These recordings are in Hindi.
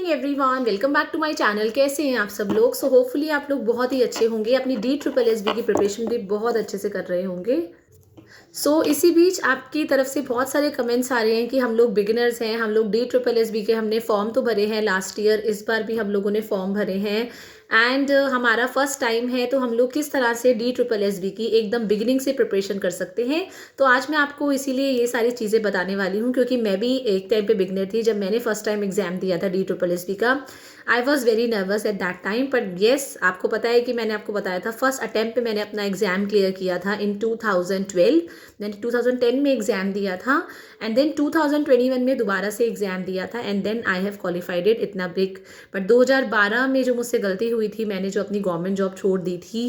Morning everyone, welcome back to my channel. कैसे हैं आप सब लोग? सो होपफुली आप लोग बहुत ही अच्छे होंगे, अपनी DSSB की प्रिपरेशन भी बहुत अच्छे से कर रहे होंगे। इसी बीच आपकी तरफ से बहुत सारे कमेंट्स आ रहे हैं कि हम लोग बिगिनर्स हैं, हम लोग DSSB के हमने फॉर्म तो भरे हैं लास्ट ईयर, इस बार भी हम लोगों ने फॉर्म भरे हैं एंड हमारा फर्स्ट टाइम है, तो हम लोग किस तरह से DSSB की एकदम बिगिनिंग से प्रिपरेशन कर सकते हैं। तो आज मैं आपको इसीलिए ये सारी चीज़ें बताने वाली हूँ, क्योंकि मैं भी एक टाइम पे बिगिनर थी जब मैंने फर्स्ट टाइम एग्जाम दिया था DSSB का। I was very nervous at that time, but yes, आपको पता है कि मैंने आपको बताया था फर्स्ट अटैम्प्ट पे मैंने अपना एग्जाम क्लियर किया था इन 2012। मैंने 2010 में एग्जाम दिया था एंड देन 2021 में दोबारा से एग्जाम दिया था and then I have qualified it इतना बिग। बट 2012 में जो मुझसे गलती हुई थी, मैंने जो अपनी गवर्नमेंट जॉब छोड़ दी थी,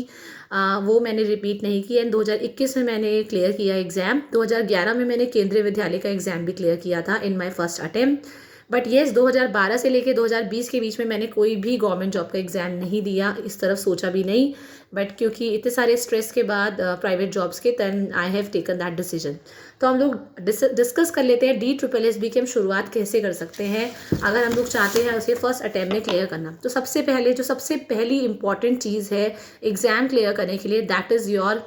वो मैंने रिपीट नहीं की एंड 2021 में मैंने क्लियर किया एग्ज़ाम। 2011 में मैंने केंद्रीय विद्यालय का एग्ज़ाम भी क्लियर किया था in my first attempt. But yes, 2012 से लेके 2020 के बीच में मैंने कोई भी गवर्नमेंट जॉब का एग्ज़ाम नहीं दिया, इस तरफ सोचा भी नहीं। बट क्योंकि इतने सारे स्ट्रेस के बाद प्राइवेट जॉब्स के, then I have taken that decision. तो हम लोग डिस्कस कर लेते हैं DSSB की हम शुरुआत कैसे कर सकते हैं अगर हम लोग चाहते हैं उसे फर्स्ट अटैम्प्ट में क्लियर करना। तो सबसे पहली इंपॉर्टेंट चीज़ है एग्ज़ाम क्लियर करने के लिए, that is your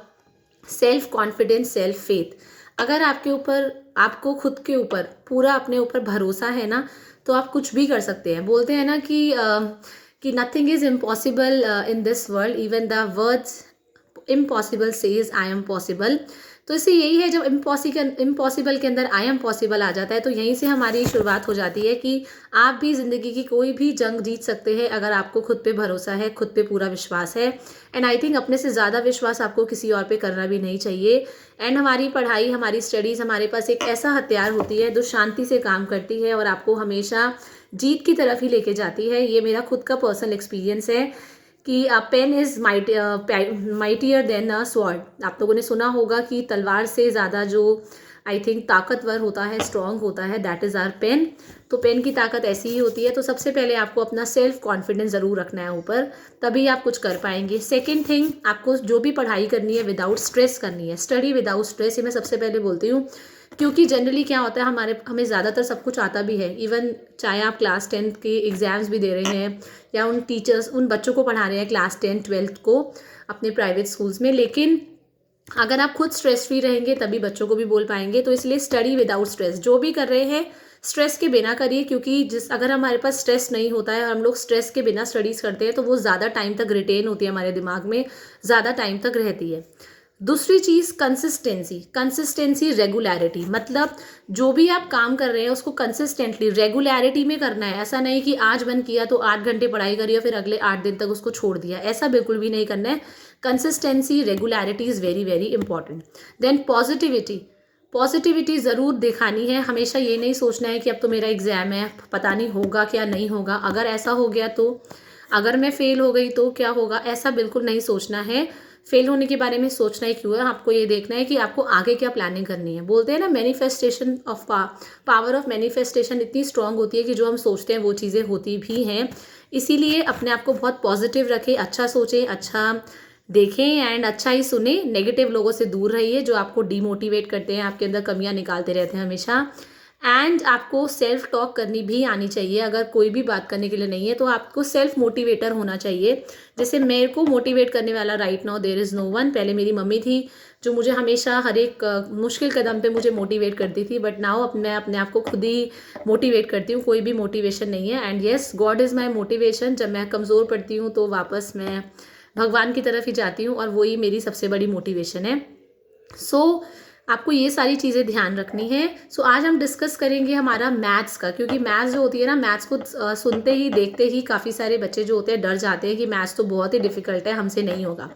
self confidence, self faith. अगर आपको खुद के ऊपर पूरा अपने ऊपर भरोसा है ना, तो आप कुछ भी कर सकते हैं। बोलते हैं ना कि nothing is impossible in this world, even the words impossible says I am possible. तो इससे यही है, जब इम्पॉसिबल के अंदर आई एम पॉसिबल आ जाता है, तो यहीं से हमारी शुरुआत हो जाती है कि आप भी ज़िंदगी की कोई भी जंग जीत सकते हैं अगर आपको खुद पे भरोसा है, खुद पे पूरा विश्वास है। एंड आई थिंक अपने से ज़्यादा विश्वास आपको किसी और पे करना भी नहीं चाहिए। एंड हमारी पढ़ाई, हमारी स्टडीज़ हमारे पास एक ऐसा हथियार होती है जो शांति से काम करती है और आपको हमेशा जीत की तरफ ही लेके जाती है। ये मेरा खुद का पर्सनल एक्सपीरियंस है कि pen is mightier than a sword. आप लोगों ने सुना होगा कि तलवार से ज़्यादा जो आई थिंक ताकतवर होता है, स्ट्रॉन्ग होता है, दैट इज़ आवर पेन। तो पेन की ताकत ऐसी ही होती है। तो सबसे पहले आपको अपना सेल्फ कॉन्फिडेंस ज़रूर रखना है ऊपर, तभी आप कुछ कर पाएंगे। सेकेंड थिंग, आपको जो भी पढ़ाई करनी है विदाउट स्ट्रेस करनी है। स्टडी विदाउट स्ट्रेस, ये मैं सबसे पहले बोलती हूँ, क्योंकि जनरली क्या होता है, हमें ज़्यादातर सब कुछ आता भी है। इवन चाहे आप क्लास 10th के एग्ज़ाम्स भी दे रहे हैं या उन बच्चों को पढ़ा रहे हैं क्लास 10th 12th को अपने प्राइवेट स्कूल्स में, लेकिन अगर आप खुद स्ट्रेस फ्री रहेंगे तभी बच्चों को भी बोल पाएंगे। तो इसलिए स्टडी विदाउट स्ट्रेस, जो भी कर रहे हैं स्ट्रेस के बिना करिए, क्योंकि अगर हमारे पास स्ट्रेस नहीं होता है, हम लोग स्ट्रेस के बिना स्टडीज़ करते हैं, तो वो ज़्यादा टाइम तक रिटेन होती है हमारे दिमाग में, ज़्यादा टाइम तक रहती है। दूसरी चीज़ कंसिस्टेंसी, रेगुलरिटी। मतलब जो भी आप काम कर रहे हैं उसको कंसिस्टेंटली, रेगुलरिटी में करना है। ऐसा नहीं कि आज बंद किया तो 8 घंटे पढ़ाई करी और फिर अगले 8 दिन तक उसको छोड़ दिया, ऐसा बिल्कुल भी नहीं करना है। Consistency, regularity is very very important. Then positivity ज़रूर दिखानी है। हमेशा ये नहीं सोचना है कि अब तो मेरा एग्ज़ाम है, पता नहीं होगा क्या नहीं होगा, अगर ऐसा हो गया तो, अगर मैं फेल हो गई तो क्या होगा, ऐसा बिल्कुल नहीं सोचना है। फेल होने के बारे में सोचना ही क्यों है, आपको ये देखना है कि आपको आगे क्या प्लानिंग करनी है। बोलते हैं ना, manifestation of power of manifestation इतनी स्ट्रांग होती है कि जो हम सोचते हैं वो चीज़ें होती भी हैं। इसीलिए अपने आप को बहुत पॉजिटिव रखें, अच्छा सोचें, अच्छा देखें एंड अच्छा ही सुने। नेगेटिव लोगों से दूर रहिए जो आपको डीमोटिवेट करते हैं, आपके अंदर कमियां निकालते रहते हैं हमेशा। एंड आपको सेल्फ टॉक करनी भी आनी चाहिए। अगर कोई भी बात करने के लिए नहीं है तो आपको सेल्फ मोटिवेटर होना चाहिए। जैसे मेरे को मोटिवेट करने वाला right now there is no one. पहले मेरी मम्मी थी जो मुझे हमेशा हर एक मुश्किल कदम पे मुझे मोटिवेट करती थी, बट नाउ मैं अपने आप को खुद ही मोटिवेट करती हूँ, कोई भी मोटिवेशन नहीं है। And yes, God is my motivation. जब मैं कमज़ोर पड़ती हूँ तो वापस मैं भगवान की तरफ ही जाती हूँ और वही मेरी सबसे बड़ी मोटिवेशन है। आपको ये सारी चीज़ें ध्यान रखनी है। आज हम डिस्कस करेंगे हमारा मैथ्स का, क्योंकि मैथ्स जो होती है ना, मैथ्स को सुनते ही देखते ही काफ़ी सारे बच्चे जो होते हैं डर जाते हैं कि मैथ्स तो बहुत ही डिफिकल्ट है, हमसे नहीं होगा।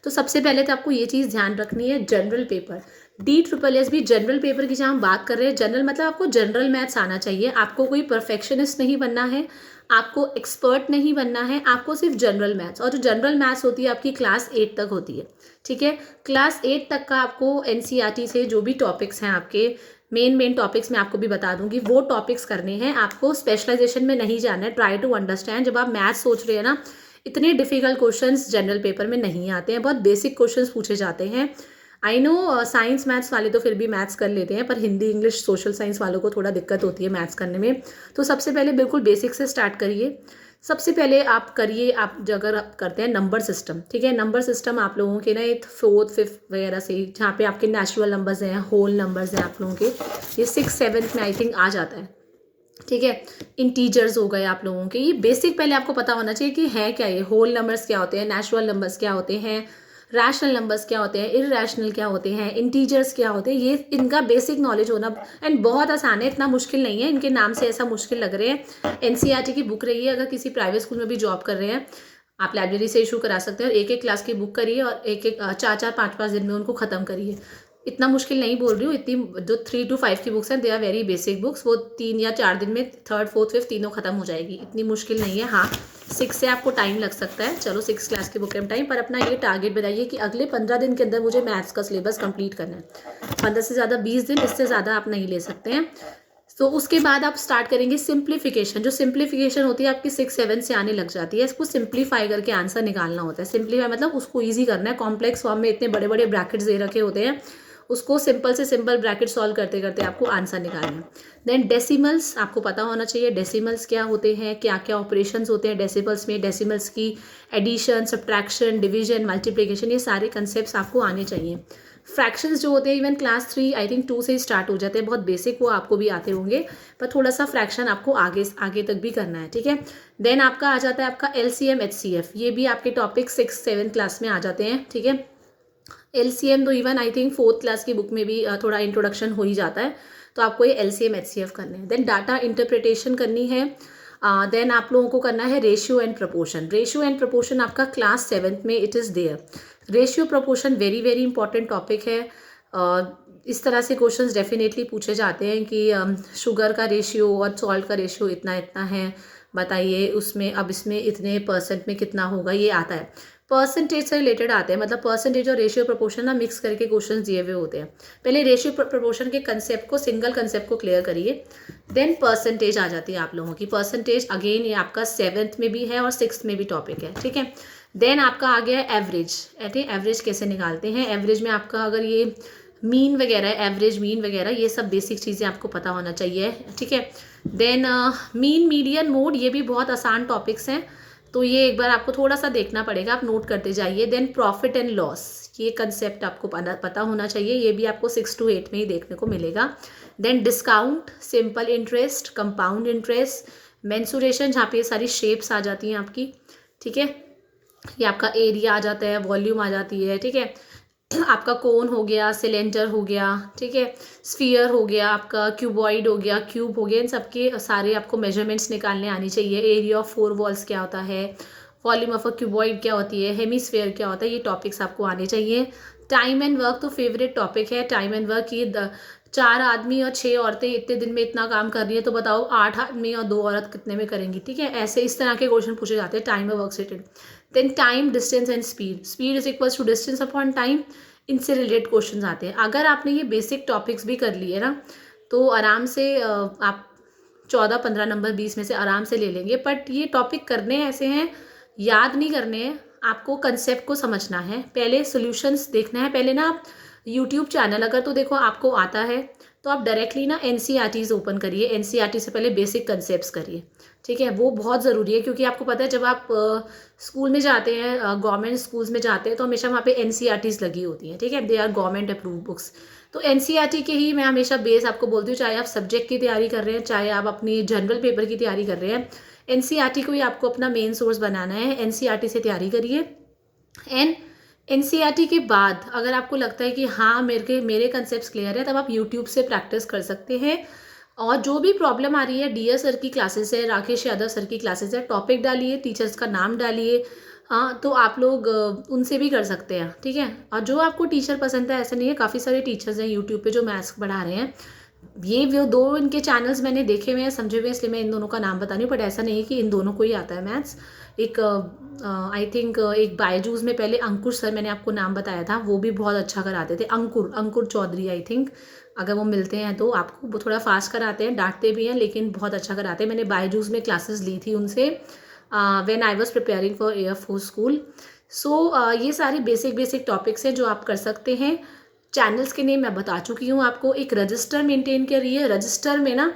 तो सबसे पहले तो आपको ये चीज़ ध्यान रखनी है, general paper, DSSB general paper की जहाँ हम बात कर रहे हैं, जनरल मतलब आपको जनरल मैथ्स आना चाहिए। आपको कोई परफेक्शनिस्ट नहीं बनना है, आपको एक्सपर्ट नहीं बनना है, आपको सिर्फ जनरल मैथ्स। और जो जनरल मैथ्स होती है आपकी क्लास 8 तक होती है, ठीक है। क्लास 8 तक का आपको NCERT से जो भी टॉपिक्स हैं आपके मेन टॉपिक्स मैं आपको भी बता दूंगी, वो टॉपिक्स करने हैं। आपको स्पेशलाइजेशन में नहीं जाना है। Try to understand. जब आप मैथ्स सोच रहे हैं ना, इतने डिफिकल्ट क्वेश्चंस जनरल पेपर में नहीं आते हैं, बहुत बेसिक क्वेश्चंस पूछे जाते हैं। आई नो साइंस मैथ्स वाले तो फिर भी मैथ्स कर लेते हैं, पर हिंदी इंग्लिश सोशल साइंस वालों को थोड़ा दिक्कत होती है मैथ्स करने में। तो सबसे पहले बिल्कुल बेसिक से स्टार्ट करिए। सबसे पहले आप करिए, आप अगर आप करते हैं नंबर सिस्टम, ठीक है, नंबर सिस्टम आप लोगों के ना एक फोर्थ फिफ्थ वगैरह से, जहाँ पे आपके नेचुरल नंबर्स हैं, होल नंबर्स हैं आप लोगों के, ये 6th 7th में आई थिंक आ जाता है, ठीक है। इंटीजर्स हो गए आप लोगों के, ये बेसिक पहले आपको पता होना चाहिए कि है क्या, ये होल नंबर्स क्या होते हैं, नेचुरल नंबर्स क्या होते हैं, रैशनल नंबर्स क्या होते हैं, इररैशनल क्या होते हैं, इंटीजर्स क्या होते हैं, ये इनका बेसिक नॉलेज होना। एंड बहुत आसान है, इतना मुश्किल नहीं है, इनके नाम से ऐसा मुश्किल लग रहे हैं। एनसीईआरटी की बुक रही है, अगर किसी प्राइवेट स्कूल में भी जॉब कर रहे हैं आप लाइब्रेरी से इशू करा सकते हैं, और एक एक क्लास की बुक करिए और एक एक 4-4 5-5 दिन में उनको ख़त्म करिए। इतना मुश्किल नहीं बोल रही हूँ, इतनी जो 3 to 5 की बुक्स हैं they are very basic books, वो 3 या 4 दिन में थर्ड फोर्थ फिफ्थ तीनों खत्म हो जाएगी, इतनी मुश्किल नहीं है। हाँ 6 से आपको टाइम लग सकता है, चलो 6 क्लास की बुक में टाइम, पर अपना ये टारगेट बनाइए कि अगले 15 दिन के अंदर मुझे मैथ्स का सिलेबस कंप्लीट करना है। 15 से ज़्यादा 20 दिन, इससे ज़्यादा आप नहीं ले सकते हैं। तो उसके बाद आप स्टार्ट करेंगे सिंप्लीफिकेशन। जो सिंप्लीफिकेशन होती है आपकी 6-7 से आने लग जाती है, इसको सिंप्लीफाई करके आंसर निकालना होता है। सिंप्लीफाई मतलब उसको ईजी करना है, कॉम्प्लेक्स फॉर्म में इतने बड़े बड़े ब्रैकेट्स दे रखे होते हैं, उसको सिंपल से सिंपल ब्रैकेट सॉल्व करते करते आपको आंसर निकालना है। देन डेसिमल्स आपको पता होना चाहिए, डेसिमल्स क्या होते हैं, क्या क्या ऑपरेशंस होते हैं डेसिमल्स में, डेसिमल्स की एडिशन, सब्ट्रैक्शन, डिवीजन, मल्टीप्लिकेशन, ये सारे कंसेप्ट आपको आने चाहिए। फ्रैक्शंस जो होते हैं इवन क्लास 3 आई थिंक 2 से ही स्टार्ट हो जाते हैं, बहुत बेसिक, वो आपको भी आते होंगे, पर थोड़ा सा फ्रैक्शन आपको आगे आगे तक भी करना है, ठीक है। देन आपका आ जाता है आपका LCM HCF, ये भी आपके टॉपिक 6-7 क्लास में आ जाते हैं, ठीक है। LCM तो even I think 4th class की बुक में भी थोड़ा इंट्रोडक्शन हो ही जाता है, तो आपको ये LCM HCF करने हैं। देन डाटा इंटरप्रिटेशन करनी है। देन आप लोगों को करना है ratio and proportion. Ratio and proportion आपका क्लास 7th में it is there. Ratio proportion very very important topic है। इस तरह से क्वेश्चंस डेफिनेटली पूछे जाते हैं कि शुगर का रेशियो और सॉल्ट का रेशियो इतना इतना है, बताइए उसमें अब इसमें इतने परसेंट में कितना होगा, ये आता है। परसेंटेज से रिलेटेड आते हैं, मतलब परसेंटेज और रेशियो प्रपोर्शन ना मिक्स करके क्वेश्चन दिए हुए होते हैं। पहले रेशियो प्रपोर्शन के कंसेप्ट को, सिंगल कंसेप्ट को क्लियर करिए, देन परसेंटेज आ जाती है आप लोगों की। परसेंटेज अगेन ये आपका 7th में भी है और 6th में भी टॉपिक है, ठीक है। देन आपका आ गया है एवरेज। एवरेज कैसे निकालते हैं, एवरेज में आपका अगर ये मीन वगैरह, एवरेज मीन वगैरह, ये सब बेसिक चीज़ें आपको पता होना चाहिए, ठीक है। देन मीन, मीडियन, मोड, ये भी बहुत आसान टॉपिक्स हैं, तो ये एक बार आपको थोड़ा सा देखना पड़ेगा, आप नोट करते जाइए। देन प्रॉफिट एंड लॉस, ये कंसेप्ट आपको पता होना चाहिए, ये भी आपको 6 to 8 में ही देखने को मिलेगा। Then discount, simple interest, compound interest, mensuration, जहाँ पे ये सारी शेप्स आ जाती हैं आपकी, ठीक है। ये आपका एरिया आ जाता है, वॉल्यूम आ जाती है, ठीक है। आपका कोन हो गया, सिलेंडर हो गया, ठीक है, स्फीयर हो गया, आपका क्यूबॉइड हो गया, क्यूब हो गया, इन सबके सारे आपको मेजरमेंट्स निकालने आनी चाहिए। एरिया ऑफ 4 वॉल्स क्या होता है, वॉल्यूम ऑफ अ क्यूबॉइड क्या होती है, हेमीस्फीयर क्या होता है, ये टॉपिक्स आपको आने चाहिए। टाइम एंड वर्क तो फेवरेट टॉपिक है। टाइम एंड वर्क, ये 4 आदमी और 6 औरतें इतने दिन में इतना काम कर रही है, तो बताओ 8 आदमी और 2 औरत कितने में करेंगी, ठीक है। ऐसे इस तरह के क्वेश्चन पूछे जाते हैं टाइम और वर्क से related. Then time, distance and speed, speed is equals to distance upon time, इनसे रिलेटेड क्वेश्चंस आते हैं। अगर आपने ये बेसिक टॉपिक्स भी कर लिए ना, तो आराम से आप 14-15 नंबर 20 में से आराम से ले लेंगे। बट ये टॉपिक करने ऐसे हैं, याद नहीं करने हैं, आपको कंसेप्ट को समझना है, पहले सॉल्यूशंस देखना है। पहले ना आप यूट्यूब चैनल अगर तो देखो आपको आता है, तो आप डायरेक्टली ना NCERTs ओपन करिए, NCERT से पहले बेसिक कंसेप्ट्स करिए, ठीक है। वो बहुत ज़रूरी है, क्योंकि आपको पता है जब आप स्कूल में जाते हैं, गवर्नमेंट स्कूल्स में जाते हैं, तो हमेशा वहाँ पे NCERTs लगी होती हैं, ठीक है, they are government approve books. तो NCERT के ही मैं हमेशा बेस आपको बोलती हूँ, चाहे आप सब्जेक्ट की तैयारी कर रहे हैं, चाहे आप अपनी जनरल पेपर की तैयारी कर रहे हैं, NCERT को ही आपको अपना मेन सोर्स बनाना है। NCERT से तैयारी करिए। एंड NCERT के बाद अगर आपको लगता है कि हाँ मेरे कंसेप्ट क्लियर है, तब आप यूट्यूब से प्रैक्टिस कर सकते हैं। और जो भी प्रॉब्लम आ रही है, DS सर की क्लासेस है, राकेश यादव सर की क्लासेस है, टॉपिक डालिए, टीचर्स का नाम डालिए, हाँ, तो आप लोग उनसे भी कर सकते हैं, ठीक है। और जो आपको टीचर पसंद है, ऐसा नहीं है, काफ़ी सारे टीचर्स हैं यूट्यूब पे जो मैथ्स पढ़ा रहे हैं। ये वो 2 इनके चैनल्स मैंने देखे हुए हैं, समझे हुए हैं, इसलिए मैं इन दोनों का नाम बता रही हूँ। बट ऐसा नहीं है कि इन दोनों को ही आता है मैथ्स। एक आई थिंक एक बायजूस में पहले अंकुर सर, मैंने आपको नाम बताया था, वो भी बहुत अच्छा कराते थे। अंकुर चौधरी आई थिंक, अगर वो मिलते हैं तो आपको, वो थोड़ा फास्ट कराते हैं, डांटते भी हैं, लेकिन बहुत अच्छा कराते हैं। मैंने बायजूस में क्लासेस ली थी उनसे when I was preparing for Air Force School. So ये सारे बेसिक टॉपिक्स हैं जो आप कर सकते हैं। चैनल्स के नेम मैं बता चुकी हूँ आपको। एक रजिस्टर मेंटेन करिए। रजिस्टर में ना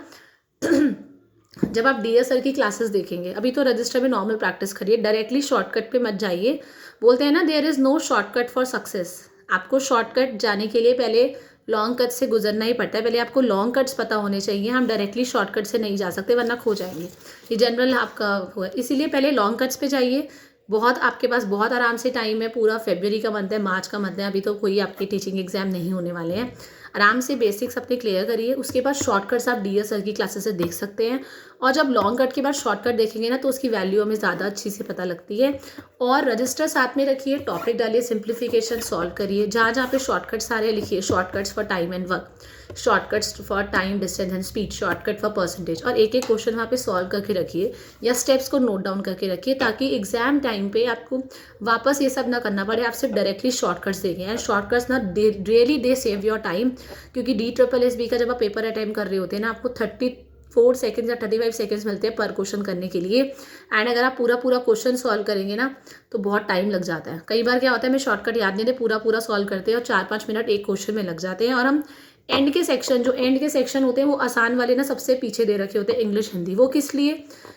जब आप डीएस सर की क्लासेस देखेंगे, अभी तो रजिस्टर में नॉर्मल प्रैक्टिस करिए, डायरेक्टली शॉर्टकट पे मत जाइए। बोलते हैं ना there is no shortcut for success. आपको शॉर्टकट जाने के लिए पहले लॉन्ग कट से गुजरना ही पड़ता है। पहले आपको लॉन्ग कट्स पता होने चाहिए। हम डायरेक्टली शॉर्टकट से नहीं जा सकते वरना खो जाएंगे। ये जनरल आपका हुआ, इसीलिए पहले लॉन्ग कट्स पे जाइए। बहुत आपके पास बहुत आराम से टाइम है। पूरा फरवरी का मंथ है, मार्च का मंथ है, अभी तो कोई आपके टीचिंग एग्जाम नहीं होने वाले हैं। आराम से बेसिक्स अपने क्लियर करिए। उसके बाद शॉर्टकट्स आप डीएस सर की क्लासेस से देख सकते हैं। और जब लॉन्ग कट के बाद शॉर्टकट देखेंगे ना तो उसकी वैल्यू हमें ज़्यादा अच्छी से पता लगती है। और रजिस्टर साथ में रखिए, टॉपिक डालिए, सिंप्लीफिकेशन सॉल्व करिए। जहाँ जहाँ पे शॉर्टकट्स आ रहे हैं लिखिए shortcuts for time and work, shortcuts for time, distance and speed, shortcut for percentage. और एक एक क्वेश्चन वहाँ पे सॉल्व करके रखिए या स्टेप्स को नोट डाउन करके रखिए, ताकि एग्जाम टाइम पे आपको वापस ये सब ना करना पड़े। आप सिर्फ डायरेक्टली शॉर्टकट्स देखें। एंड शॉर्टकट्स ना really they save your time, क्योंकि DSSB का जब आप पेपर अटेम्प्ट कर रहे होते हैं ना, आपको 34 सेकेंड्स या 35 सेकेंड्स मिलते हैं पर क्वेश्चन करने के लिए। एंड अगर आप पूरा पूरा क्वेश्चन सॉल्व करेंगे ना तो बहुत टाइम लग जाता है। कई बार क्या होता है, हमें शॉर्टकट याद नहीं रहते, पूरा पूरा सॉल्व करते हैं और 4-5 मिनट एक क्वेश्चन में लग जाते हैं। और हम एंड के सेक्शन होते हैं वो आसान वाले ना सबसे पीछे दे रखे होते हैं, इंग्लिश हिंदी। वो किस लिए?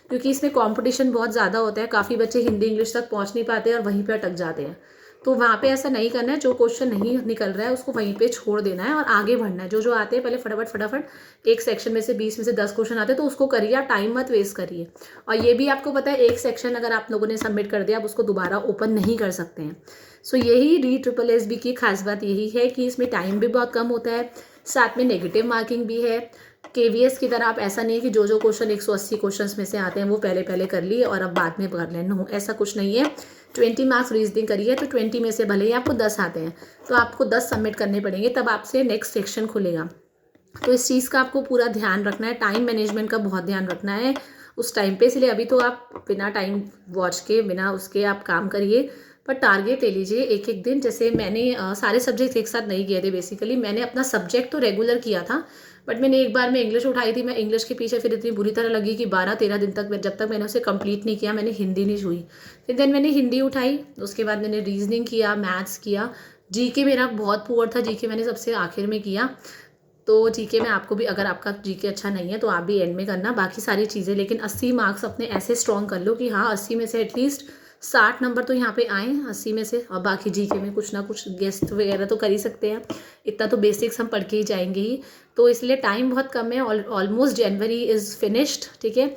क्योंकि इसमें कंपटीशन बहुत ज़्यादा होता है। काफ़ी बच्चे हिंदी इंग्लिश तक पहुंच नहीं पाते और वहीं पे अटक जाते हैं। तो वहाँ पे ऐसा नहीं करना है। जो क्वेश्चन नहीं निकल रहा है उसको वहीं पे छोड़ देना है और आगे बढ़ना है। जो जो आते हैं पहले फटाफट एक सेक्शन में से 20 में से 10 क्वेश्चन आते हैं तो उसको करिए, आप टाइम मत वेस्ट करिए। और ये भी आपको पता है, एक सेक्शन अगर आप लोगों ने सबमिट कर दिया आप उसको दोबारा ओपन नहीं कर सकते हैं। सो यही DSSB की खास बात यही है कि इसमें टाइम भी बहुत कम होता है, साथ में नेगेटिव मार्किंग भी है। KVS की तरह आप ऐसा नहीं है कि जो क्वेश्चन 180 क्वेश्चन में से आते हैं वो पहले कर लिए और अब बाद में कर लेना, ऐसा कुछ नहीं है। 20 मार्क्स रीजनिंग करिए तो 20 में से भले ही आपको 10 आते हैं तो आपको 10 सबमिट करने पड़ेंगे, तब आपसे नेक्स्ट सेक्शन खुलेगा। तो इस चीज़ का आपको पूरा ध्यान रखना है। टाइम मैनेजमेंट का बहुत ध्यान रखना है उस टाइम पे। इसलिए अभी तो आप बिना टाइम वॉच के, बिना उसके आप काम करिए, पर टारगेट ले लीजिए एक एक दिन। जैसे मैंने सारे सब्जेक्ट एक साथ नहीं किए थे। बेसिकली मैंने अपना सब्जेक्ट तो रेगुलर किया था, बट मैंने एक बार में इंग्लिश उठाई थी। मैं इंग्लिश के पीछे फिर इतनी बुरी तरह लगी कि 12-13 दिन तक जब तक मैंने उसे कंप्लीट नहीं किया मैंने हिंदी नहीं छुई। फिर देन मैंने हिंदी उठाई, उसके बाद मैंने रीजनिंग किया, मैथ्स किया। जीके मेरा बहुत पुअर था, जीके मैंने सबसे आखिर में किया। तो जीके में आपको भी, अगर आपका जीके अच्छा नहीं है तो आप भी एंड में करना बाकी सारी चीज़ें। लेकिन 80 मार्क्स अपने ऐसे स्ट्रॉन्ग कर लो कि हाँ 80 में से एटलीस्ट 60 नंबर तो यहाँ पे आए 80 में से। और बाकी जीके में कुछ ना कुछ गेस्ट वगैरह तो कर ही सकते हैं। इतना तो बेसिक्स हम पढ़ के ही जाएंगे ही। तो इसलिए टाइम बहुत कम है। ऑलमोस्ट जनवरी इज़ फिनिश्ड, ठीक है।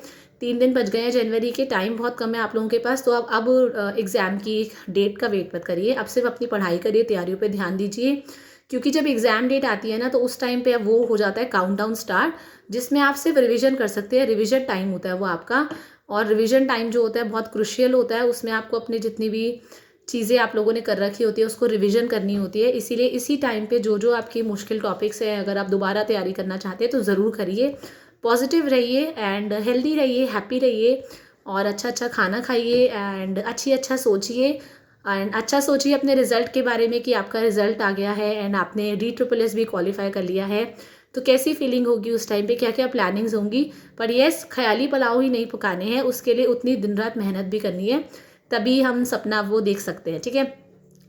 3 दिन बच गए हैं जनवरी के, टाइम बहुत कम है आप लोगों के पास। तो अब एग्ज़ाम की डेट का वेट मत करिए, अब सिर्फ अपनी पढ़ाई करिए, तैयारियों पे ध्यान दीजिए। क्योंकि जब एग्ज़ाम डेट आती है ना तो उस टाइम पे अब वो हो जाता है काउंटडाउन स्टार्ट, जिसमें आप सिर्फ रिवीजन कर सकते हैं। रिवीजन टाइम होता है वो आपका, और रिवीजन टाइम जो होता है बहुत क्रुशियल होता है। उसमें आपको अपनी जितनी भी चीज़ें आप लोगों ने कर रखी होती है उसको रिवीजन करनी होती है। इसीलिए इसी टाइम पे जो आपकी मुश्किल टॉपिक्स है, अगर आप दोबारा तैयारी करना चाहते हैं तो ज़रूर करिए। पॉजिटिव रहिए एंड हेल्दी रहिए, हैप्पी रहिए, और अच्छा खाना खाइए एंड अच्छा सोचिए। एंड अच्छा सोचिए अपने रिजल्ट के बारे में कि आपका रिजल्ट आ गया है एंड आपने DSSB क्वालिफाई कर लिया है, तो कैसी फीलिंग होगी उस टाइम पे, क्या क्या प्लानिंग्स होंगी। पर येस, ख्याली पुलाव ही नहीं पकाने हैं, उसके लिए उतनी दिन रात मेहनत भी करनी है, तभी हम सपना वो देख सकते हैं, ठीक है।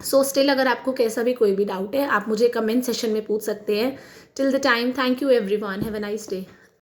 सो स्टिल अगर आपको कैसा भी कोई भी डाउट है आप मुझे कमेंट सेशन में पूछ सकते हैं। Till the time, thank you everyone, have a nice day.